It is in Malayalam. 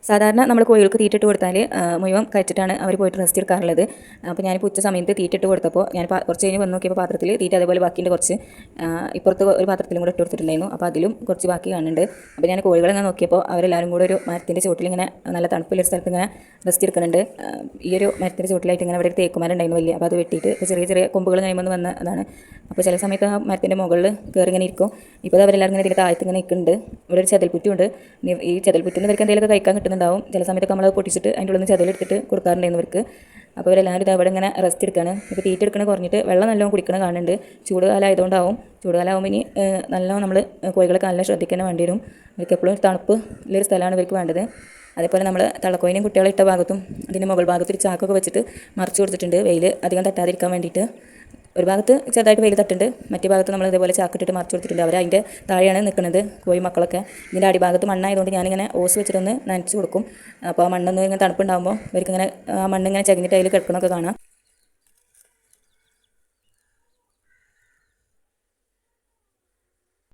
സാധാരണ നമ്മൾ കോഴികൾക്ക് തീറ്റിട്ട് കൊടുത്താൽ മുഴുവൻ കഴിച്ചിട്ടാണ് അവർ പോയിട്ട് റെസ്റ്റ് എടുക്കാറുള്ളത്. അപ്പോൾ ഞാനിപ്പോൾ ഉച്ച സമയത്ത് തീറ്റിട്ട് കൊടുത്തപ്പോൾ ഞാൻ കുറച്ച് കഴിഞ്ഞ് വന്ന് നോക്കിയപ്പോൾ പാത്രത്തിൽ തീറ്റ അതേപോലെ ബാക്കിൻ്റെ കുറച്ച് ഇപ്പുറത്ത് ഒരു പാത്രത്തിലും കൂടെ ഇട്ട് കൊടുത്തിട്ടുണ്ടായിരുന്നു. അപ്പോൾ അതിലും കുറച്ച് ബാക്കി കാണുന്നുണ്ട്. അപ്പോൾ ഞാൻ കോഴികളെ നോക്കിയപ്പോൾ അവരെല്ലാവരും കൂടെ ഒരു മരത്തിൻ്റെ ചുവട്ടിൽ ഇങ്ങനെ നല്ല തണുപ്പുള്ള സ്ഥലത്ത് ഇങ്ങനെ റെസ്റ്റ് എടുക്കുന്നുണ്ട്. ഈ ഒരു മരത്തിൻ്റെ ചുവട്ടിലായിട്ട് ഇങ്ങനെ അവിടെ ഒരു തേക്കുമരണ്ടായിരുന്നു വലിയ. അപ്പോൾ അത് വെട്ടിയിട്ട് ഇപ്പോൾ ചെറിയ ചെറിയ കൊമ്പുകൾ കഴിയുമ്പോൾ വന്ന അതാണ്. അപ്പോൾ ചില സമയത്ത് ആ മരത്തിൻ്റെ മുകളിൽ കയറി ഇങ്ങനെ ഇരിക്കും. ഇപ്പോൾ അവരെല്ലാവരും ഇങ്ങനെ ഇതിൻ്റെ താഴത്ത് ഇങ്ങനെ നിൽക്കുന്നുണ്ട്. ഇവിടെ ഒരു ചെതൽപ്പുറ്റുണ്ട്. ഈ ചെതൽപ്പുറ്റിന് ഇവർക്ക് എന്തെങ്കിലുമൊക്കെ കഴിക്കാൻ കിട്ടുന്നുണ്ടാവും. ചില സമയത്തൊക്കെ നമ്മൾ പൊട്ടിച്ചിട്ട് അതിൻ്റെ ഉള്ളിൽ നിന്ന് ചെതലെടുത്തിട്ട് കൊടുക്കാറുണ്ടായിരുന്നു ഇവർക്ക്. അപ്പോൾ ഇവരെല്ലാവരും ഇത് അവിടെ ഇങ്ങനെ റെസ്റ്റ് എടുക്കുകയാണ്. ഇപ്പോൾ തീറ്റ എടുക്കണ കുറഞ്ഞിട്ട് വെള്ളം നല്ലോണം കുടിക്കണം കാണുന്നുണ്ട്. ചൂടുകാലം ആയതുകൊണ്ടാവും. ചൂടുകാലമാകുമ്പോൾ ഇനി നല്ലോണം നമ്മൾ കോഴികളൊക്കെ നല്ല ശ്രദ്ധിക്കാൻ വേണ്ടി വരും. ഇവർക്ക് എപ്പോഴും തണുപ്പ് ഉള്ളൊരു സ്ഥലമാണ് ഇവർക്ക് വേണ്ടത്. അതേപോലെ നമ്മൾ തള്ളക്കോയിനെയും കുട്ടികളെ ഇട്ട ഭാഗത്തും അതിൻ്റെ മുകൾ ഭാഗത്ത് ഒരു ചാക്കൊക്കെ വെച്ചിട്ട് മറിച്ച് കൊടുത്തിട്ടുണ്ട്, വെയിൽ അധികം തട്ടാതിരിക്കാൻ വേണ്ടിയിട്ട്. ഒരു ഭാഗത്ത് ചെറുതായിട്ട് വെയിൽ തട്ടുണ്ട്, മറ്റേ ഭാഗത്ത് നമ്മൾ ഇതേപോലെ ചാക്കിട്ടിട്ട് മറിച്ച് കൊടുത്തിട്ടുണ്ട്. അവർ അതിൻ്റെ താഴെയാണ് നിൽക്കുന്നത് കോഴി മക്കളൊക്കെ. ഇതിൻ്റെ അടിഭാഗത്ത് മണ്ണായതുകൊണ്ട് ഞാനിങ്ങനെ ഓസ് വെച്ചിട്ടൊന്ന് നനച്ച് കൊടുക്കും. അപ്പോൾ ആ മണ്ണൊന്ന് ഇങ്ങനെ തണുപ്പുണ്ടാകുമ്പോൾ ഇവർക്കിങ്ങനെ ആ മണ്ണിങ്ങനെ ചകിഞ്ഞിട്ട് അതിൽ കിടക്കണമൊക്കെ കാണാം.